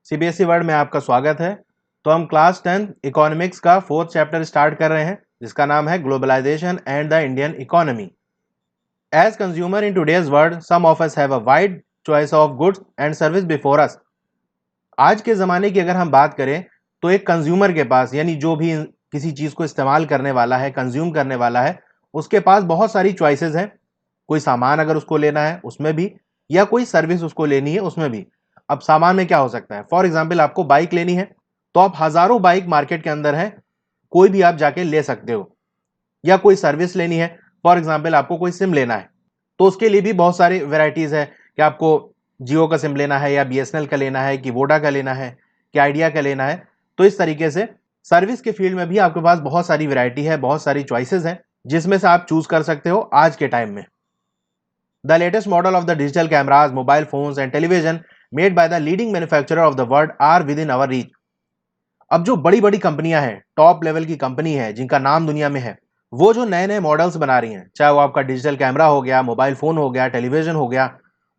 CBSE world में आपका स्वागत है। तो हम क्लास 10 इकोनॉमिक्स का 4th चैप्टर स्टार्ट कर रहे हैं जिसका नाम है globalisation and the Indian economy. As consumer in today's world some of us have a wide choice of goods and service before us. आज के ज़माने की अगर हम बात करें तो एक कंज्यूमर के पास यानी जो भी किसी चीज़ को इस्तेमाल करने वाला है, कंज्यूम करने वाला है, उसके पास बहुत सारी चॉइसेस हैं। कोई सामान अगर उसको लेना है उसमें भी, या कोई सर्विस उसको लेनी है उसमें भी। अब सामान में क्या हो सकता है? फॉर एग्जाम्पल आपको बाइक लेनी है तो आप हजारों बाइक मार्केट के अंदर है, कोई भी आप जाके ले सकते हो। या कोई सर्विस लेनी है, फॉर एग्जाम्पल आपको कोई सिम लेना है तो उसके लिए भी बहुत सारी वेराइटीज है कि आपको जियो का सिम लेना है या बीएसएनएल का लेना है कि वोडा का लेना है कि आइडिया का लेना है। तो इस तरीके से सर्विस के फील्ड में भी आपके पास बहुत सारी वैरायटी है, बहुत सारी चॉइसेस हैं जिसमें से आप चूज कर सकते हो आज के टाइम में। The latest model of the digital cameras, mobile phones and television made by the leading manufacturer of the world are within our reach. अब जो बड़ी बड़ी कंपनियां हैं, टॉप लेवल की कंपनी है जिनका नाम दुनिया में है, वो जो नए नए मॉडल्स बना रही हैं, चाहे वो आपका डिजिटल कैमरा हो गया, मोबाइल फोन हो गया, टेलीविजन हो गया,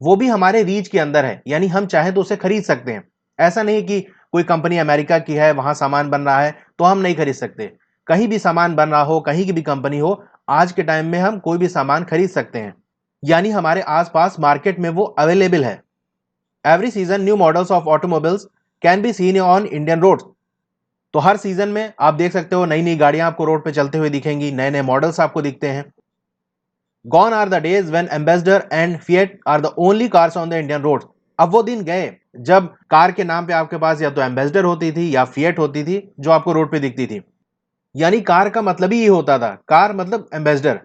वो भी हमारे रीच के अंदर है। यानी हम चाहे तो उसे खरीद सकते हैं। ऐसा नहीं कि कोई कंपनी अमेरिका की है, वहां सामान बन रहा है तो हम नहीं खरीद सकते। कहीं भी सामान बन रहा हो, कहीं की भी कंपनी हो, आज के टाइम में हम कोई भी सामान खरीद सकते हैं। यानी हमारे आसपास मार्केट में वो अवेलेबल है। Every season new models of automobiles can be seen on Indian roads. तो हर सीजन में आप देख सकते हो नई नई गाड़ियां आपको रोड पे चलते हुए दिखेंगी, नए नए मॉडल्स आपको दिखते हैं। Gone are the days when Ambassador and Fiat are the only cars on the Indian road. अब वो दिन गए जब कार के नाम पे आपके पास या तो एम्बेसडर होती थी या फिएट होती थी जो आपको रोड पे दिखती थी। यानी कार का मतलब ही ये होता था, कार मतलब एम्बेसडर।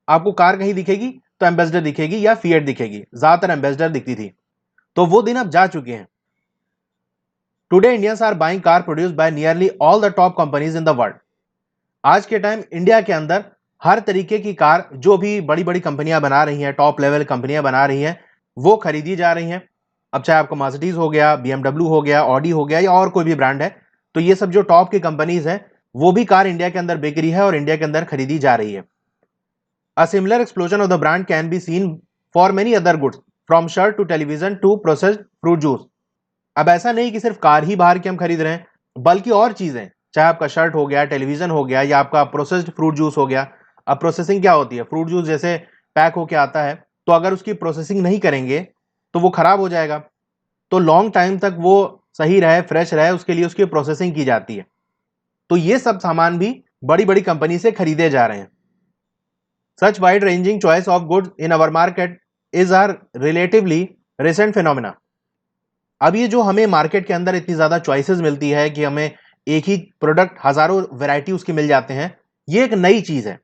आपको कार कहीं दिखेगी तो एम्बेसडर दिखेगी या फिएट दिखेगी, ज्यादातर एम्बेसडर दिखती थी। तो वो दिन अब जा चुके हैं। Today Indians are buying car produced by nearly all the top companies in the world. आज के टाइम इंडिया के अंदर हर तरीके की कार जो भी बड़ी बड़ी कंपनियां बना रही हैं, टॉप लेवल कंपनियां बना रही हैं, वो खरीदी जा रही हैं। अब चाहे आपको मर्सिडीज हो गया, बीएमडब्ल्यू हो गया, ऑडी हो गया या और कोई भी ब्रांड है, तो ये सब जो टॉप की कंपनीज हैं वो भी कार इंडिया के अंदर बिक रही है और इंडिया के अंदर खरीदी जा रही है। A similar explosion of the brand can be seen for many other goods, from shirt to television to processed fruit juice. अब ऐसा नहीं कि सिर्फ कार ही बाहर की हम खरीद रहे हैं, बल्कि और चीजें, चाहे आपका शर्ट हो गया, टेलीविजन हो गया या आपका प्रोसेस्ड फ्रूट जूस हो गया। अब प्रोसेसिंग क्या होती है? फ्रूट जूस जैसे पैक होके आता है, तो अगर उसकी प्रोसेसिंग नहीं करेंगे तो वो खराब हो जाएगा। तो लॉन्ग टाइम तक वो सही रहे, फ्रेश रहे, उसके लिए उसकी प्रोसेसिंग की जाती है। तो ये सब सामान भी बड़ी बड़ी कंपनी से खरीदे जा रहे हैं। Such wide-ranging choice of goods in our market is a relatively recent phenomena. अब ये जो हमें मार्केट के अंदर इतनी ज्यादा चॉइसेस मिलती है कि हमें एक ही प्रोडक्ट हजारों वैरायटी उसकी मिल जाते हैं, ये एक नई चीज है।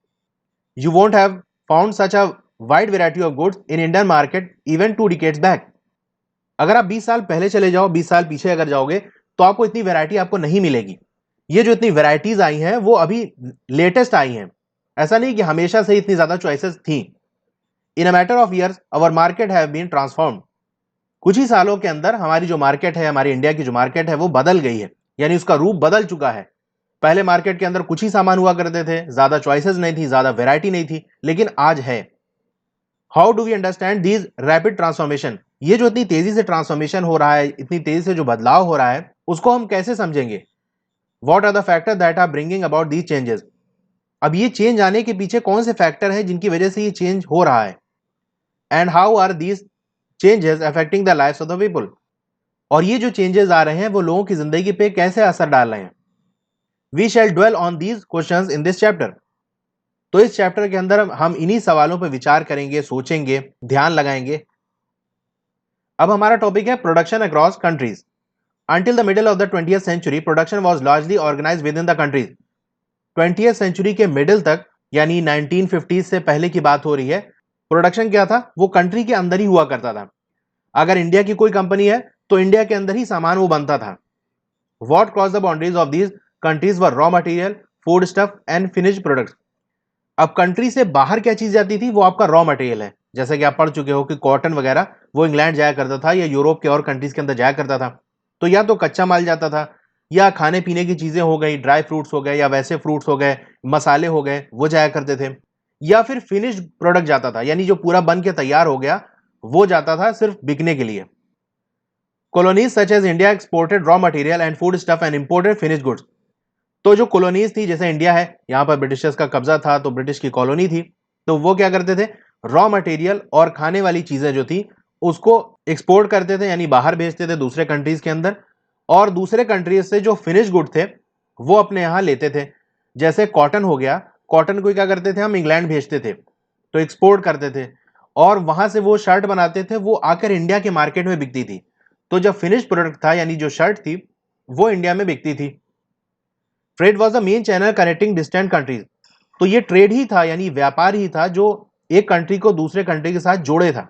You won't have found such a wide variety of goods in Indian market even 2 decades back. अगर आप 20 साल पहले चले जाओ, 20 साल पीछे अगर जाओगे तो आपको इतनी वैरायटी आपको नहीं मिलेगी। ये जो इतनी वैरायटीज आई हैं वो अभी लेटेस्ट आई हैं। ऐसा नहीं कि हमेशा से इतनी ज्यादा चॉइसेस थी। In a matter of years our market have been transformed. कुछ ही सालों के अंदर हमारी जो मार्केट है, हमारी इंडिया की जो मार्केट है वो बदल गई है, यानी उसका रूप बदल चुका है। पहले मार्केट के अंदर कुछ ही सामान हुआ करते थे, ज्यादा चॉइसेस नहीं थी, ज्यादा वैरायटी नहीं थी, लेकिन आज है। How do we understand these rapid transformation? ये जो इतनी तेजी से ट्रांसफॉर्मेशन हो रहा है, इतनी तेजी से जो बदलाव हो रहा है, उसको हम कैसे समझेंगे? What are the factor that are bringing about these changes? अब ये चेंज आने के पीछे कौन से फैक्टर हैं जिनकी वजह से ये चेंज हो रहा है? And how are these changes affecting the lives of the people? और ये जो चेंजेस आ रहे हैं वो लोगों की जिंदगी पे कैसे असर डाल रहे हैं? We shall dwell on these questions in this chapter. तो इस चैप्टर के अंदर हम इन्हीं सवालों पर विचार करेंगे, सोचेंगे, ध्यान लगाएंगे। अब हमारा टॉपिक है production across countries. Until the middle of the 20th century production was largely organised within the countries. 20th century के मिडिल तक, यानी 1950 से पहले की बात हो रही है, प्रोडक्शन क्या था? वो कंट्री के अंदर ही हुआ करता था। अगर इंडिया की कोई कंपनी है तो इंडिया के अंदर ही सामान वो बनता था। What cross the boundaries of these countries were raw material, food stuff and finished products. अब कंट्री से बाहर क्या चीज जाती थी? वो आपका रॉ मटेरियल है। जैसे कि आप पढ़ चुके हो कि कॉटन वगैरह वो इंग्लैंड जाया करता था या यूरोप के और कंट्रीज के अंदर जाया करता था। तो या तो कच्चा माल जाता था, या खाने पीने की चीजें हो गई, ड्राई फ्रूट्स हो गए या वैसे फ्रूट्स हो गए, मसाले हो गए, वो जाया करते थे। या फिर फिनिश्ड प्रोडक्ट जाता था, यानी जो पूरा बन के तैयार हो गया वो जाता था सिर्फ बिकने के लिए। Colonies such as India exported raw material and food stuff and imported finish goods. तो जो कॉलोनीज थी, जैसे इंडिया है, यहाँ पर ब्रिटिशर्स का कब्जा था, तो ब्रिटिश की कॉलोनी थी, तो वो क्या करते थे, रॉ मटेरियल और खाने वाली चीजें जो थी उसको एक्सपोर्ट करते थे, यानी बाहर भेजते थे दूसरे कंट्रीज के अंदर, और दूसरे कंट्रीज से जो फिनिश गुड थे वो अपने यहाँ लेते थे। जैसे कॉटन हो गया, कॉटन को क्या करते थे, हम इंग्लैंड भेजते थे, तो एक्सपोर्ट करते थे, और वहां से वो शर्ट बनाते थे, वो आकर इंडिया के मार्केट में बिकती थी। तो जब फिनिश प्रोडक्ट था, यानी जो शर्ट थी, वो इंडिया में बिकती थी। Trade was the main channel connecting distant countries. तो ये ट्रेड ही था, यानी व्यापार ही था, जो एक कंट्री को दूसरे कंट्री के साथ जोड़े था।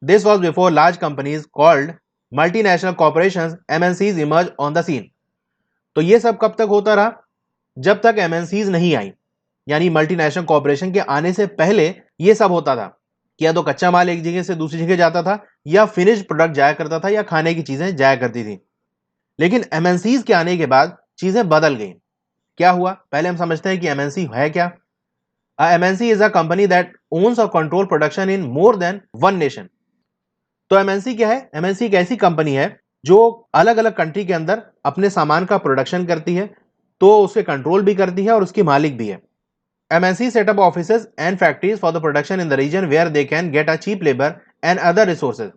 This was before large companies called multinational corporations MNCs emerge on the scene. तो ये सब कब तक होता रहा, जब तक एमएनसीज नहीं आई, यानी मल्टीनेशनल कॉर्पोरेशन के आने से पहले ये सब होता था कि या तो कच्चा माल एक जगह से दूसरी जगह जाता था, या फिनिश प्रोडक्ट जाया करता था, या खाने की चीजें जाया करती थी। लेकिन एमएनसीज के आने के बाद चीजें बदल गई। क्या हुआ, पहले हम समझते हैं कि एमएनसी है क्या। MNC is a company that owns or control production in more than one nation. तो एमएनसी क्या है, एमएनसी एक ऐसी कंपनी है जो अलग अलग कंट्री के अंदर अपने सामान का प्रोडक्शन करती है, तो उसके कंट्रोल भी करती है और उसकी मालिक भी है। MNC set up offices and factories for the production in the region where they can get a cheap labour and other resources.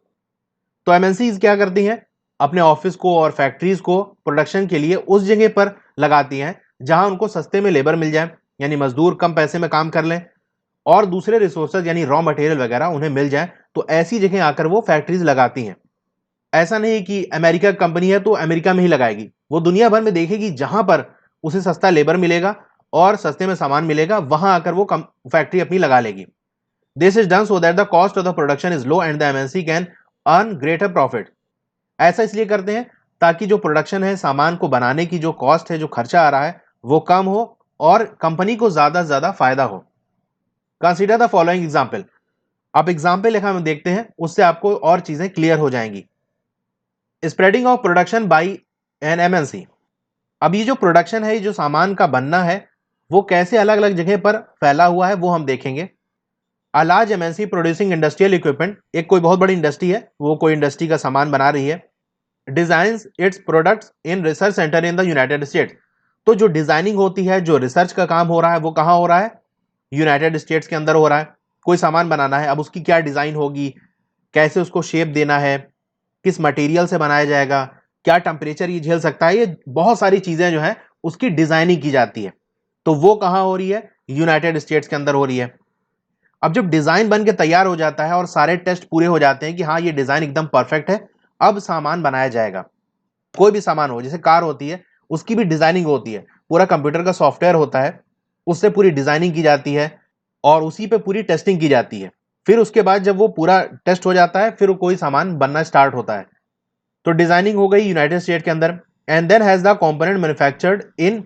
तो एमएनसी क्या करती हैं, अपने ऑफिस को और फैक्ट्रीज को प्रोडक्शन के लिए उस जगह पर लगाती हैं जहां उनको सस्ते में लेबर मिल जाए, यानी मजदूर कम पैसे में काम कर लें, और दूसरे रिसोर्सेज यानी रॉ मटेरियल वगैरह उन्हें मिल जाए। तो ऐसी जगह आकर वो फैक्ट्रीज लगाती हैं। ऐसा नहीं कि अमेरिका कंपनी है तो अमेरिका में ही लगाएगी, वो दुनिया भर में देखेगी जहां पर उसे सस्ता लेबर मिलेगा और सस्ते में सामान मिलेगा, वहां आकर वो फैक्ट्री अपनी लगा लेगी। This is done so that the cost of the production is low and the MNC can earn greater profit. ऐसा इसलिए करते हैं ताकि जो प्रोडक्शन है, सामान को बनाने की जो कॉस्ट है, जो खर्चा आ रहा है, वो कम हो और कंपनी को ज्यादा से ज्यादा फायदा हो। Consider the following example. आप एग्जाम्पल लिखा हम देखते हैं, उससे आपको और चीजें क्लियर हो जाएंगी। Spreading of production by an MNC. अब ये जो प्रोडक्शन है, ये जो सामान का बनना है, वो कैसे अलग अलग जगह पर फैला हुआ है वो हम देखेंगे। A large MNC producing industrial equipment, एक कोई बहुत बड़ी इंडस्ट्री है, वो कोई इंडस्ट्री का सामान बना रही है। Designs its products in research centre in the United states. तो जो डिजाइनिंग होती है, जो रिसर्च का काम हो रहा है, वो कहाँ हो रहा है, यूनाइटेड स्टेट्स के अंदर हो रहा है। कोई सामान बनाना है, अब उसकी क्या डिजाइन होगी, कैसे उसको शेप देना है, किस मटेरियल से बनाया जाएगा, क्या टेम्परेचर ये झेल सकता है, ये बहुत सारी चीजें जो है उसकी डिजाइनिंग की जाती है। तो वो कहाँ हो रही है, यूनाइटेड स्टेट्स के अंदर हो रही है। अब जब डिजाइन बन के तैयार हो जाता है और सारे टेस्ट पूरे हो जाते हैं कि हाँ ये डिजाइन एकदम परफेक्ट है, अब सामान बनाया जाएगा। कोई भी सामान हो, जैसे कार होती है, उसकी भी डिजाइनिंग होती है, पूरा कंप्यूटर का सॉफ्टवेयर होता है, उससे पूरी डिजाइनिंग की जाती है और उसी पे पूरी टेस्टिंग की जाती है। फिर उसके बाद जब वो पूरा टेस्ट हो जाता है, फिर कोई सामान बनना स्टार्ट होता है। तो डिजाइनिंग हो गई यूनाइटेड स्टेट के अंदर, and then has the component manufactured in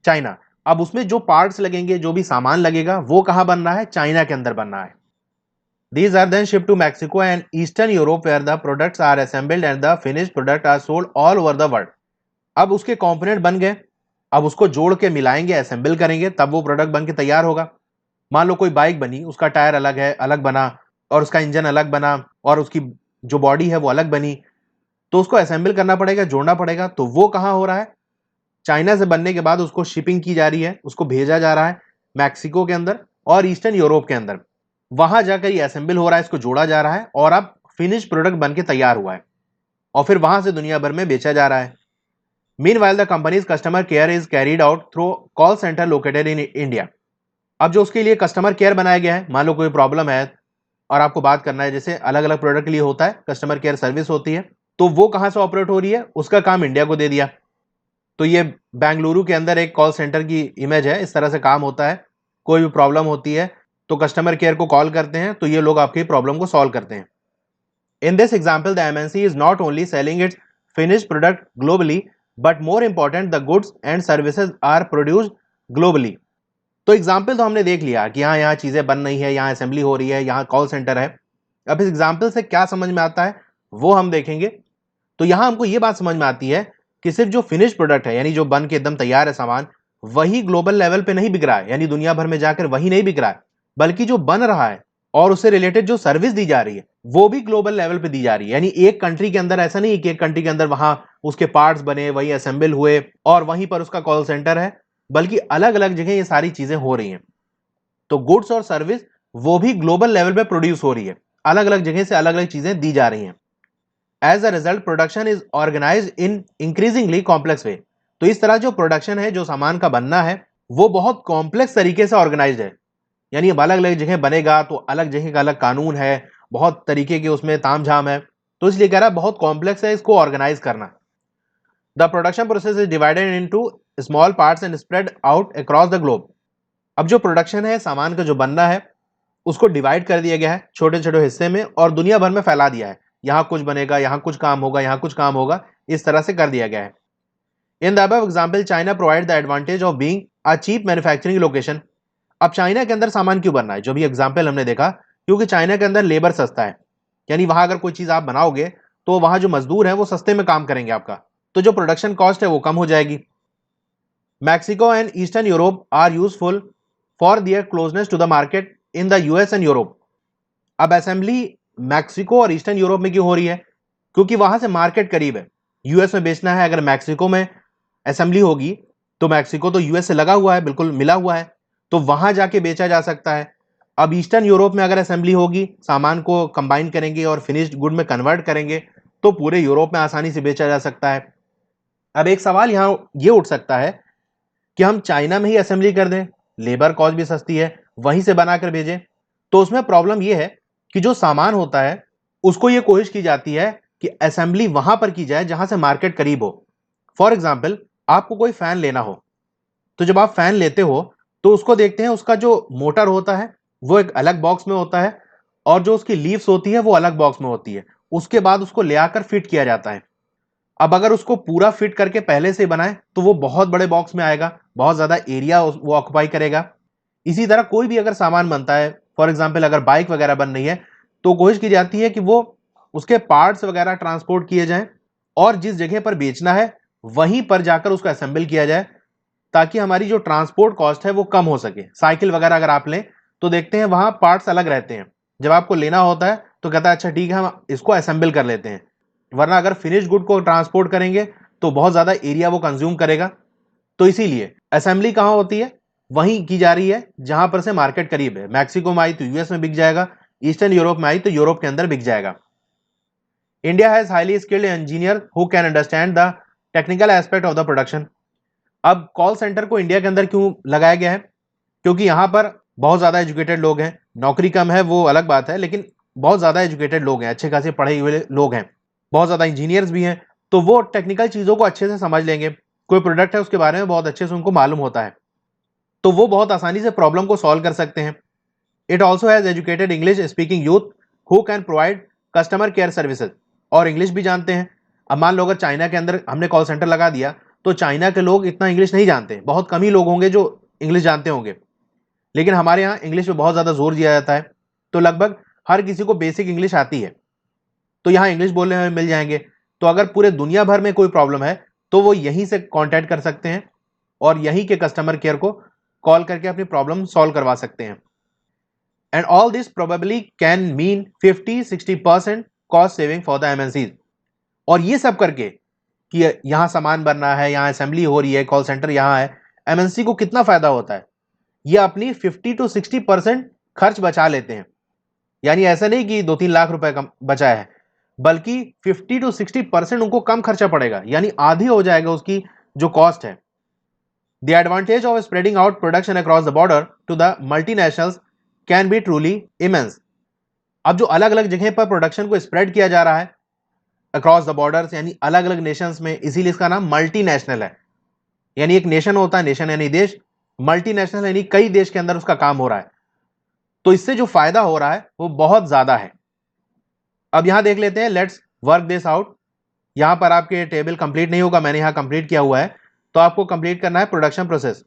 China. अब उसमें जो पार्ट्स लगेंगे, जो भी सामान लगेगा, वो कहां बन रहा है, चाइना के अंदर बन रहा है। These are then shipped to Mexico and Eastern Europe where the products are assembled and the finished product are sold all over the world. अब उसके कंपोनेंट बन गए, अब उसको जोड़ के मिलाएंगे, असेंबल करेंगे, तब वो प्रोडक्ट बन के तैयार होगा। मान लो कोई बाइक बनी, उसका टायर अलग है, अलग बना, और उसका इंजन अलग बना, और उसकी जो बॉडी है वो अलग बनी, तो उसको असेंबल करना पड़ेगा, जोड़ना पड़ेगा। तो वो कहाँ हो रहा है, चाइना से बनने के बाद उसको शिपिंग की जा रही है, उसको भेजा जा रहा है मैक्सिको के अंदर और ईस्टर्न यूरोप के अंदर। वहां जाकर ये असेंबल हो रहा है, इसको जोड़ा जा रहा है, और अब फिनिश प्रोडक्ट बन के तैयार हुआ है, और फिर वहां से दुनिया भर में बेचा जा रहा है। Meanwhile the companies customer care is carried out through call centre located in India. अब जो उसके लिए कस्टमर केयर बनाया गया है, मान लो कोई प्रॉब्लम है और आपको बात करना है, जैसे अलग अलग प्रोडक्ट के लिए होता है, कस्टमर केयर सर्विस होती है, तो वो कहां से ऑपरेट हो रही है, उसका काम इंडिया को दे दिया। तो ये बेंगलुरु के अंदर एक कॉल सेंटर की इमेज है, इस तरह से काम होता है। कोई भी प्रॉब्लम होती है तो कस्टमर केयर को कॉल करते हैं, तो ये लोग आपकी प्रॉब्लम को सॉल्व करते हैं। In this example the MNC is not only selling its finished product globally, but more important the goods and services are produced globally. तो एग्जाम्पल तो हमने देख लिया कि हाँ यहाँ चीजें बन रही है, यहाँ असेंबली हो रही है, यहाँ कॉल सेंटर है। अब इस एग्जाम्पल से क्या समझ में आता है वो हम देखेंगे। तो यहां हमको ये बात समझ में आती है कि सिर्फ जो फिनिश प्रोडक्ट है, यानी जो बन के एकदम तैयार है सामान, वही ग्लोबल लेवल पे नहीं बिक रहा है, यानी दुनिया भर में जाकर वही नहीं बिक रहा है, बल्कि जो बन रहा है और उससे रिलेटेड जो सर्विस दी जा रही है वो भी ग्लोबल लेवल पे दी जा रही है। यानी एक कंट्री के अंदर ऐसा नहीं कि एक कंट्री के अंदर वहां उसके पार्ट्स बने, वही असेंबल हुए और वहीं पर उसका कॉल सेंटर है, बल्कि अलग अलग जगह ये सारी चीजें हो रही हैं। तो गुड्स और सर्विस वो भी ग्लोबल लेवल पे प्रोड्यूस हो रही है, अलग अलग जगह से अलग अलग चीजें दी जा रही हैं। As a result production is organise in increasingly complex way. तो इस तरह जो प्रोडक्शन है, जो सामान का बनना है, वो बहुत कॉम्प्लेक्स तरीके से ऑर्गेनाइज है। यानी अब अलग अलग जगह बनेगा तो अलग जगह का अलग कानून है, बहुत तरीके के उसमें तामझाम है, तो इसलिए कह रहा है बहुत कॉम्प्लेक्स है इसको ऑर्गेनाइज करना। The production process is divided into small parts and spread out across the globe. अब जो प्रोडक्शन है, सामान का जो बनना है, उसको डिवाइड कर दिया गया है छोटे छोटे हिस्से में और दुनिया भर में फैला दिया है। यहां कुछ बनेगा, यहां कुछ काम होगा, यहां कुछ काम होगा, इस तरह से कर दिया गया है। In the above example China provide the advantage of being a cheap manufacturing location. अब चाइना के अंदर सामान क्यों बनना है, जो भी एग्जाम्पल हमने देखा, क्योंकि चाइना के अंदर लेबर सस्ता है। यानी वहां अगर कोई चीज आप बनाओगे तो वहां जो मजदूर है वो सस्ते में काम करेंगे आपका, तो जो प्रोडक्शन कॉस्ट है वो कम हो जाएगी। Mexico and Eastern Europe are useful for their closeness to the market in the US and Europe. अब असेंबली मैक्सिको और ईस्टर्न यूरोप में क्यों हो रही है, क्योंकि वहां से मार्केट करीब है। यूएस में बेचना है, अगर मैक्सिको में असेंबली होगी तो मैक्सिको तो यूएस से लगा हुआ है, बिल्कुल मिला हुआ है, तो वहां जाके बेचा जा सकता है। अब ईस्टर्न यूरोप में अगर असेंबली होगी, सामान को कंबाइन करेंगे और फिनिश्ड गुड में कन्वर्ट करेंगे तो पूरे यूरोप में आसानी से बेचा जा सकता है। अब एक सवाल यहां ये उठ सकता है कि हम चाइना में ही असेंबली कर दें, लेबर कॉस्ट भी सस्ती है, वहीं से बनाकर भेजें। तो उसमें प्रॉब्लम यह है कि जो सामान होता है उसको ये कोशिश की जाती है कि असेंबली वहां पर की जाए जहां से मार्केट करीब हो। फॉर एग्जाम्पल, आपको कोई फैन लेना हो, तो जब आप फैन लेते हो तो उसको देखते हैं, उसका जो मोटर होता है वो एक अलग बॉक्स में होता है और जो उसकी लीव्स होती है वो अलग बॉक्स में होती है। उसके बाद उसको ले आकर फिट किया जाता है। अब अगर उसको पूरा फिट करके पहले से बनाए तो वो बहुत बड़े बॉक्स में आएगा, बहुत ज्यादा एरिया वो ऑक्युपाई करेगा। इसी तरह कोई भी अगर सामान बनता है, फॉर एग्जाम्पल अगर बाइक वगैरह बन रही है, तो कोशिश की जाती है कि वो उसके पार्ट्स वगैरह ट्रांसपोर्ट किए जाएं और जिस जगह पर बेचना है वहीं पर जाकर उसको असेंबल किया जाए, ताकि हमारी जो ट्रांसपोर्ट कॉस्ट है वो कम हो सके। साइकिल वगैरह अगर आप लें तो देखते हैं वहां पार्ट्स अलग रहते हैं, जब आपको लेना होता है तो कहता है अच्छा ठीक है हम इसको असेंबल कर लेते हैं, वरना अगर फिनिश गुड को ट्रांसपोर्ट करेंगे तो बहुत ज्यादा एरिया वो कंज्यूम करेगा। तो इसीलिए असेंबली कहां होती है, वहीं की जा रही है जहां पर से मार्केट करीब है। मैक्सिको में आई तो यूएस में बिक जाएगा, ईस्टर्न यूरोप में आई तो यूरोप के अंदर बिक जाएगा। India has highly skilled engineer who can understand the technical aspect of the production. अब कॉल सेंटर को इंडिया के अंदर क्यों लगाया गया है, क्योंकि यहां पर बहुत ज्यादा एजुकेटेड लोग हैं। नौकरी कम है वो अलग बात है, लेकिन बहुत ज्यादा एजुकेटेड लोग हैं, अच्छे खासे पढ़े हुए लोग हैं, बहुत ज्यादा इंजीनियर्स भी हैं, तो वो टेक्निकल चीजों को अच्छे से समझ लेंगे। कोई प्रोडक्ट है उसके बारे में बहुत अच्छे से उनको मालूम होता है, तो वो बहुत आसानी से प्रॉब्लम को सॉल्व कर सकते हैं। It also has educated English speaking youth who can provide customer care services, और इंग्लिश भी जानते हैं। अब मान लो अगर चाइना के अंदर हमने कॉल सेंटर लगा दिया तो चाइना के लोग इतना इंग्लिश नहीं जानते, बहुत कम ही लोग होंगे जो इंग्लिश जानते होंगे, लेकिन हमारे यहाँ इंग्लिश पे बहुत ज्यादा जोर दिया जाता है, तो लगभग हर किसी को बेसिक इंग्लिश आती है, तो यहाँ इंग्लिश बोलने में मिल जाएंगे। तो अगर पूरे दुनिया भर में कोई प्रॉब्लम है तो वो यहीं से कांटेक्ट कर सकते हैं और यहीं के कस्टमर केयर को कॉल करके अपनी प्रॉब्लम सॉल्व करवा सकते हैं। And all this probably can mean 50-60% cost saving for the MNCs. और ये सब करके कि यहां सामान बनना है, यहां असेंबली हो रही है, कॉल सेंटर यहां है, एमएनसी को कितना फायदा होता है, ये अपनी 50-60% खर्च बचा लेते हैं। यानी ऐसा नहीं कि 2-3 लाख रुपए कम बचा है, बल्कि 50-60% उनको कम खर्चा पड़ेगा, यानी आधी हो जाएगा उसकी जो कॉस्ट है। The advantage of spreading out production across the border to the multinationals can be truly immense. अब जो अलग अलग जगह पर प्रोडक्शन को स्प्रेड किया जा रहा है अक्रॉस द बॉर्डर्स, यानी अलग अलग नेशंस में, इसीलिए इसका नाम मल्टीनेशनल है। यानी एक नेशन होता है, नेशन यानी देश, मल्टीनेशनल यानी कई देश के अंदर उसका काम हो रहा है, तो इससे जो फायदा हो रहा है वो बहुत ज्यादा है। अब यहां देख लेते हैं, लेट्स वर्क दिस आउट। यहां पर आपके टेबल कंप्लीट नहीं होगा, मैंने यहां कंप्लीट किया हुआ है, तो आपको कंप्लीट करना है production process.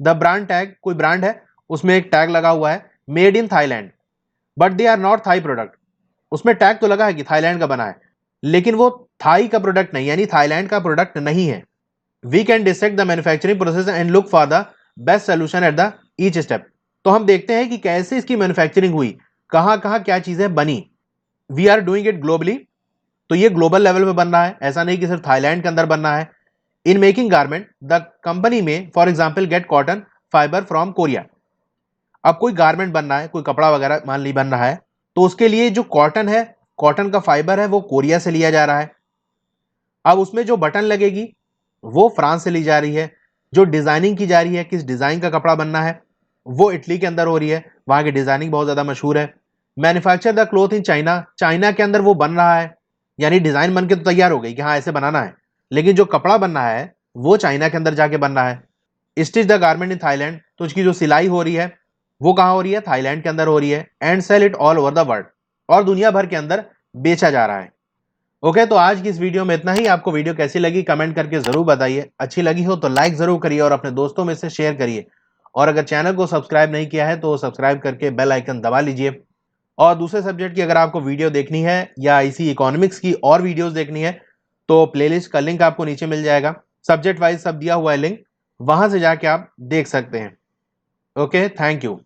The brand tag, कोई ब्रांड है उसमें एक टैग लगा हुआ है made in Thailand, but they are not Thai product. उसमें टैग तो लगा है कि थाईलैंड का बना है, लेकिन वो थाई का प्रोडक्ट नहीं, यानी थाईलैंड का प्रोडक्ट नहीं है। We can dissect the manufacturing process and look for the best solution at the each step. तो हम देखते हैं कि कैसे इसकी मैन्युफैक्चरिंग हुई, कहाँ कहाँ क्या चीजें बनी। We are doing it globally, तो ये ग्लोबल लेवल पे बन रहा है, ऐसा नहीं कि सिर्फ थाईलैंड के अंदर बन रहा है। In making garment the company may for example get cotton fibre from Korea. अब कोई गारमेंट बन रहा है, कोई कपड़ा वगैरह मान ली बन रहा है, तो उसके लिए जो कॉटन है, कॉटन का फाइबर है, वो कोरिया से लिया जा रहा है। अब उसमें जो बटन लगेगी वो फ्रांस से ली जा रही है। जो डिजाइनिंग की जा रही है, किस डिजाइन का कपड़ा बनना है, वो इटली के अंदर हो रही है, वहां की डिजाइनिंग बहुत ज्यादा मशहूर है। Manufacture the cloth in China, China के अंदर वो बन रहा है, यानी डिजाइन बन के तो तैयार हो गई कि हाँ ऐसे बनाना है, लेकिन जो कपड़ा बनना है वो चाइना के अंदर जाके बन रहा है। Stitch the garment in Thailand, तो उसकी जो सिलाई हो रही है वो कहाँ हो रही है, थाईलैंड के अंदर हो रही है। And sell it all over the world, और दुनिया भर के अंदर बेचा जा रहा है। ओके, तो आज की इस वीडियो में इतना ही। आपको वीडियो कैसी लगी कमेंट करके जरूर बताइए, अच्छी लगी हो तो लाइक जरूर करिए और अपने दोस्तों में से शेयर करिए। और अगर चैनल को सब्सक्राइब नहीं किया है तो सब्सक्राइब करके बेल आइकन दबा लीजिए। और दूसरे सब्जेक्ट की अगर आपको वीडियो देखनी है या इसी इकोनॉमिक्स की और वीडियोस देखनी है तो प्लेलिस्ट का लिंक आपको नीचे मिल जाएगा, सब्जेक्ट वाइज सब दिया हुआ है लिंक, वहां से जाके आप देख सकते हैं। Okay, thank you.